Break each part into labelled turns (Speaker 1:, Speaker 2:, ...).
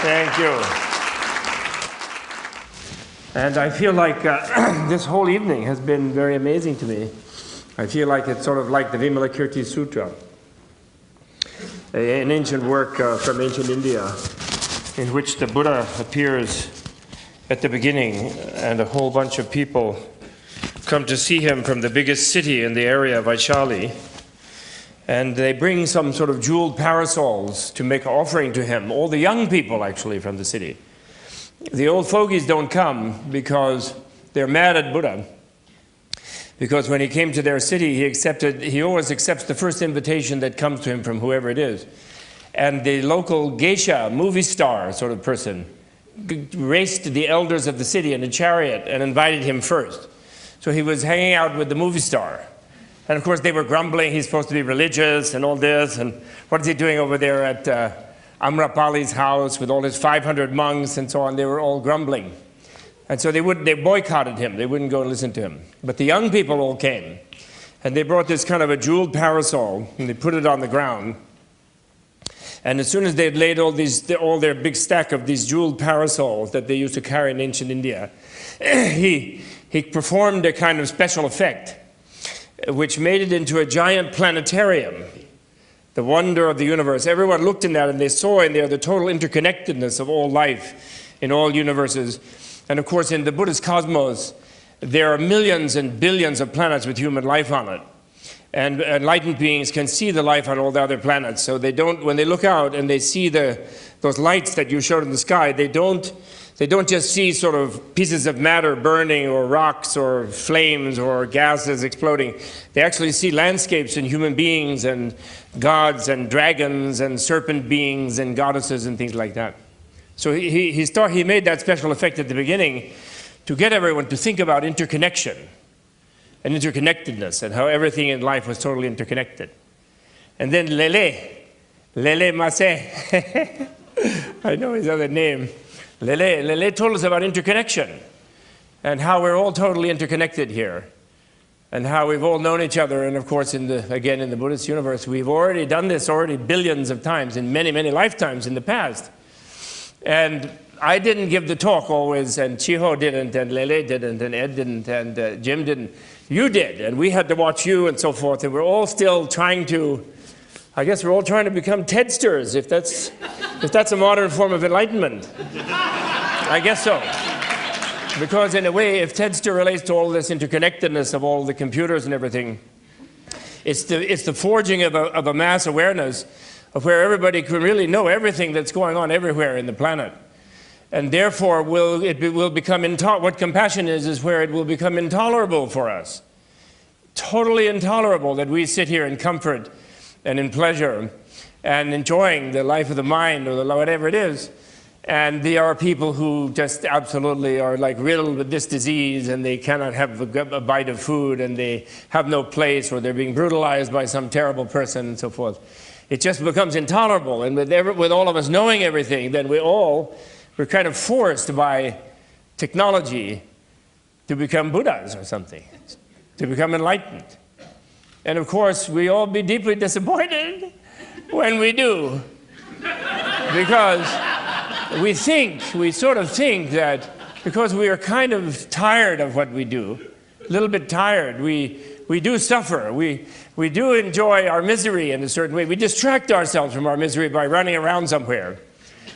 Speaker 1: Thank you. And I feel like this whole evening has been very amazing to me. I feel like it's sort of like the Vimalakirti Sutra, an ancient work from ancient India, in which the Buddha appears at the beginning, and a whole bunch of people come to see him from the biggest city in the area of Vaishali. And they bring some sort of jeweled parasols to make an offering to him. All the young people, actually, from the city. The old fogies don't come because they're mad at Buddha. Because when he came to their city, he always accepts the first invitation that comes to him from whoever it is. And the local geisha, movie star sort of person, raced the elders of the city in a chariot and invited him first. So he was hanging out with the movie star. And of course they were grumbling, he's supposed to be religious and all this, and what is he doing over there at Amrapali's house with all his 500 monks and so on. They were all grumbling. And so they boycotted him, they wouldn't go and listen to him. But the young people all came, and they brought this kind of a jeweled parasol, and they put it on the ground. And as soon as they had laid all their big stack of these jeweled parasols that they used to carry in ancient India, he performed a kind of special effect, which made it into a giant planetarium, the wonder of the universe. Everyone looked in that and they saw in there the total interconnectedness of all life in all universes. And of course, in the Buddhist cosmos, there are millions and billions of planets with human life on it. And enlightened beings can see the life on all the other planets. So they don't, when they look out and they see those lights that you showed in the sky, they don't just see sort of pieces of matter burning or rocks or flames or gases exploding. They actually see landscapes and human beings and gods and dragons and serpent beings and goddesses and things like that. So he made that special effect at the beginning to get everyone to think about interconnection and interconnectedness and how everything in life was totally interconnected. And then Lele Masse, I know his other name, Lele told us about interconnection and how we're all totally interconnected here and how we've all known each other. And of course, again, in the Buddhist universe, we've already done this billions of times in many, many lifetimes in the past. And I didn't give the talk always, and Chiho didn't, and Lele didn't, and Ed didn't, and Jim didn't. You did, and we had to watch you and so forth, and we're all still trying to, I guess we're all trying to become Tedsters, if that's a modern form of enlightenment. I guess so. Because in a way, if Tedster relates to all this interconnectedness of all the computers and everything, it's the forging of a mass awareness of where everybody can really know everything that's going on everywhere in the planet. And therefore, what compassion is where it will become intolerable for us. Totally intolerable that we sit here in comfort and in pleasure and enjoying the life of the mind or whatever it is. And there are people who just absolutely are like riddled with this disease and they cannot have a bite of food and they have no place or they're being brutalized by some terrible person and so forth. It just becomes intolerable. And with all of us knowing everything, then we're kind of forced by technology to become Buddhas or something, to become enlightened. And of course, we all be deeply disappointed when we do, because we sort of think that because we are kind of tired of what we do, a little bit tired, we do suffer, we do enjoy our misery in a certain way. We distract ourselves from our misery by running around somewhere.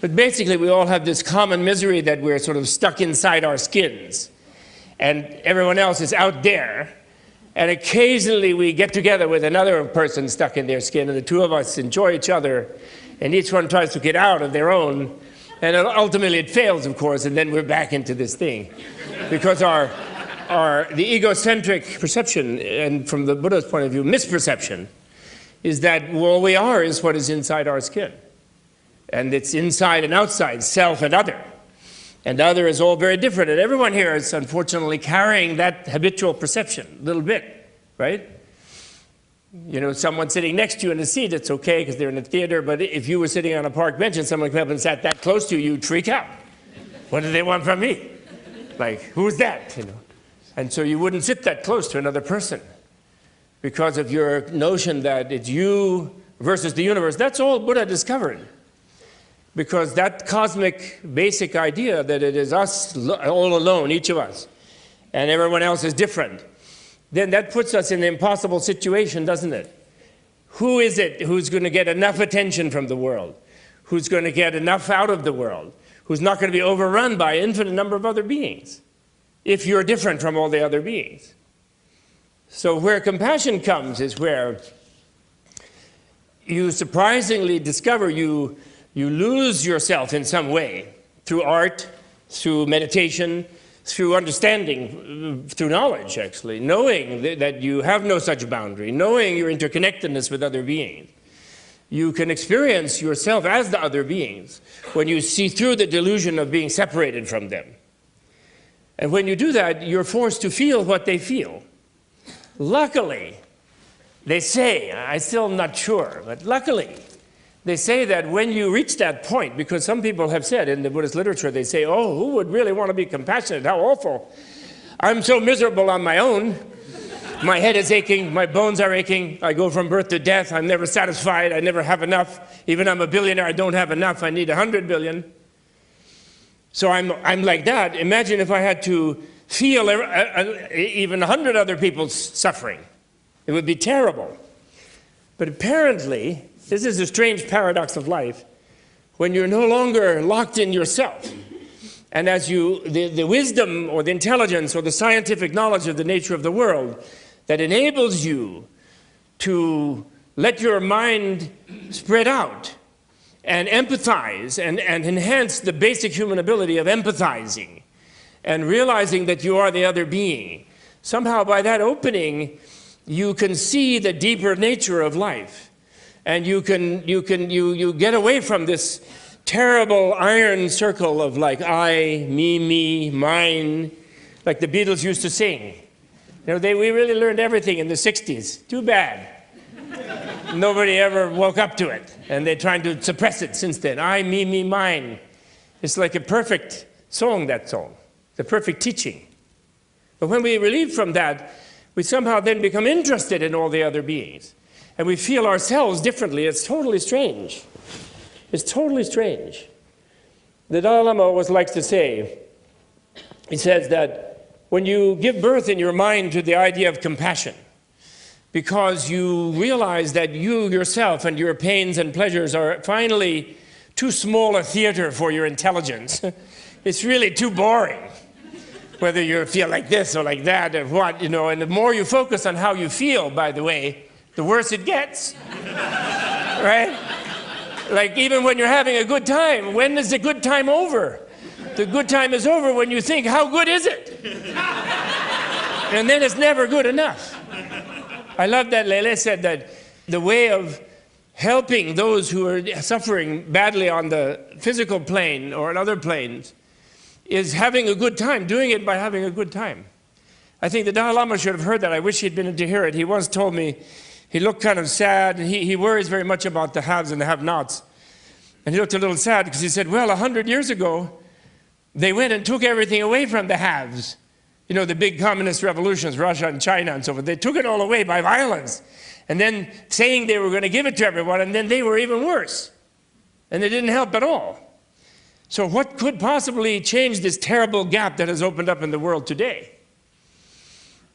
Speaker 1: But basically, we all have this common misery that we're sort of stuck inside our skins. And everyone else is out there. And occasionally, we get together with another person stuck in their skin, and the two of us enjoy each other, and each one tries to get out of their own. And ultimately, it fails, of course, and then we're back into this thing. Because the egocentric perception, and from the Buddha's point of view, misperception, is that all we are is what is inside our skin. And it's inside and outside, self and other. And other is all very different. And everyone here is unfortunately carrying that habitual perception a little bit, right? You know, someone sitting next to you in a seat, it's okay because they're in a theater, but if you were sitting on a park bench and someone came up and sat that close to you, you'd freak out. What do they want from me? Like, who's that? You know? And so you wouldn't sit that close to another person because of your notion that it's you versus the universe. That's all Buddha discovered.
Speaker 2: Because that cosmic basic idea that it is us all alone, each of us, and everyone else is different, then that puts us in an impossible situation, doesn't it? Who is it who's going to get enough attention from the world? Who's going to get enough out of the world? Who's not going to be overrun by an infinite number of other beings if you're different from all the other beings? So where compassion comes is where you surprisingly discover you lose yourself in some way through art, through meditation, through understanding, through knowledge, actually, knowing that you have no such boundary, knowing your interconnectedness with other beings. You can experience yourself as the other beings when you see through the delusion of being separated from them. And when you do that, you're forced to feel what they feel. Luckily, they say, I'm still not sure, but luckily, they say that when you reach that point, because some people have said in the Buddhist literature, they say, oh, who would really want to be compassionate? How awful. I'm so miserable on my own. My head is aching, my bones are aching, I go from birth to death, I'm never satisfied, I never have enough. Even I'm a billionaire, I don't have enough, I need 100 billion. So I'm like that. Imagine if I had to feel even 100 other people's suffering. It would be terrible. But apparently, this is a strange paradox of life, when you're no longer locked in yourself, and as the wisdom or the intelligence or the scientific knowledge of the nature of the world that enables you to let your mind spread out and empathize and enhance the basic human ability of empathizing and realizing that you are the other being. Somehow by that opening, you can see the deeper nature of life. And you get away from this terrible iron circle of like I, me, mine, like the Beatles used to sing. You know, we really learned everything in the 60s. Too bad. Nobody ever woke up to it. And they're trying to suppress it since then. I, me, mine. It's like a perfect song, that song. The perfect teaching. But when we relieve from that, we somehow then become interested in all the other beings. And we feel ourselves differently. It's totally strange. It's totally strange. The Dalai Lama always likes to say, he says that when you give birth in your mind to the idea of compassion, because you realize that you yourself and your pains and pleasures are finally too small a theater for your intelligence, it's really too boring. Whether you feel like this or like that or what, you know, and the more you focus on how you feel, by the way, the worse it gets, right? Like even when you're having a good time, when is the good time over? The good time is over when you think, how good is it? And then it's never good enough. I love that Lele said that the way of helping those who are suffering badly on the physical plane or on other planes is having a good time, doing it by having a good time. I think the Dalai Lama should have heard that. I wish he'd been to hear it. He once told me, he looked kind of sad, and he worries very much about the haves and the have-nots. And he looked a little sad because he said, well, 100 years ago, they went and took everything away from the haves. You know, the big communist revolutions, Russia and China and so forth. They took it all away by violence. And then saying they were going to give it to everyone, and then they were even worse. And they didn't help at all. So what could possibly change this terrible gap that has opened up in the world today?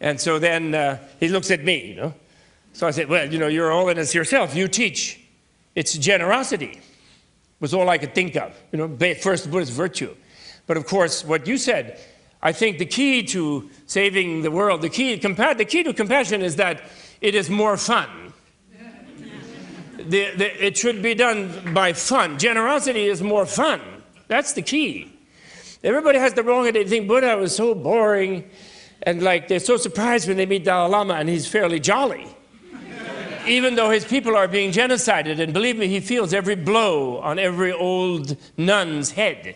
Speaker 2: And so then he looks at me, you know. So I said, well, you know, you're all in this yourself. You teach. It's generosity was all I could think of. You know, first Buddhist virtue. But of course, what you said, I think the key to saving the world, the key to compassion is that it is more fun. It should be done by fun. Generosity is more fun. That's the key. Everybody has the wrong idea. They think Buddha was so boring, and like they're so surprised when they meet Dalai Lama and he's fairly jolly. Even though his people are being genocided, and believe me, he feels every blow on every old nun's head.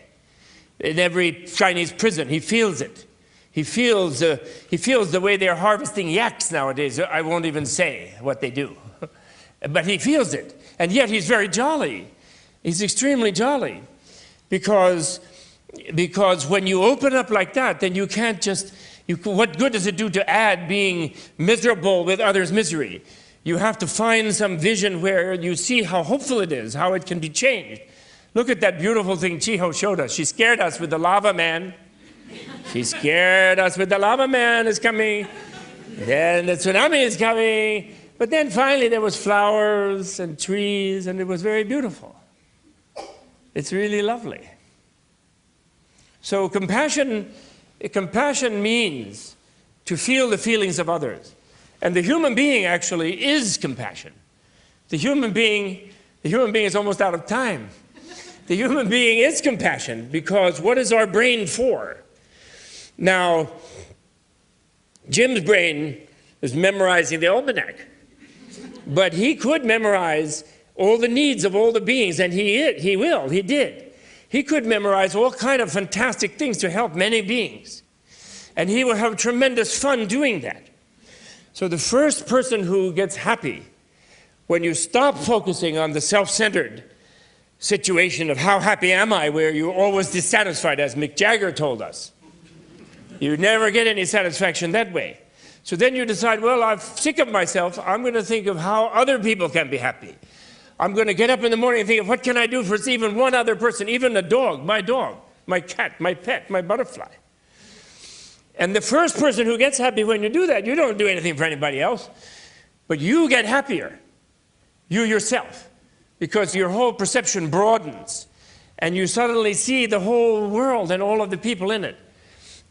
Speaker 2: In every Chinese prison, he feels it. He feels the way they're harvesting yaks nowadays. I won't even say what they do. But he feels it. And yet he's very jolly. He's extremely jolly. Because when you open up like that, then you can't just, what good does it do to add being miserable with others' misery? You have to find some vision where you see how hopeful it is, how it can be changed. Look at that beautiful thing Chiho showed us. She scared us with the lava man. She scared us with the lava man is coming. Then the tsunami is coming. But then finally there was flowers and trees, and it was very beautiful. It's really lovely. So compassion means to feel the feelings of others. And the human being actually is compassion. The human being is almost out of time. The human being is compassion, because what is our brain for? Now, Jim's brain is memorizing the almanac, but he could memorize all the needs of all the beings, and he did. He could memorize all kind of fantastic things to help many beings, and he will have tremendous fun doing that. So the first person who gets happy when you stop focusing on the self-centered situation of how happy am I, where you're always dissatisfied, as Mick Jagger told us. You never get any satisfaction that way. So then you decide, well, I'm sick of myself. I'm going to think of how other people can be happy. I'm going to get up in the morning and think of what can I do for even one other person, even a dog, my cat, my pet, my butterfly. And the first person who gets happy when you do that, you don't do anything for anybody else, but you get happier, you yourself, because your whole perception broadens, and you suddenly see the whole world and all of the people in it.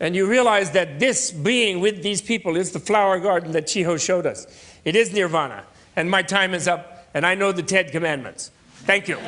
Speaker 2: And you realize that this being with these people is the flower garden that Chiho showed us. It is nirvana. And my time is up, and I know the 10 commandments. Thank you.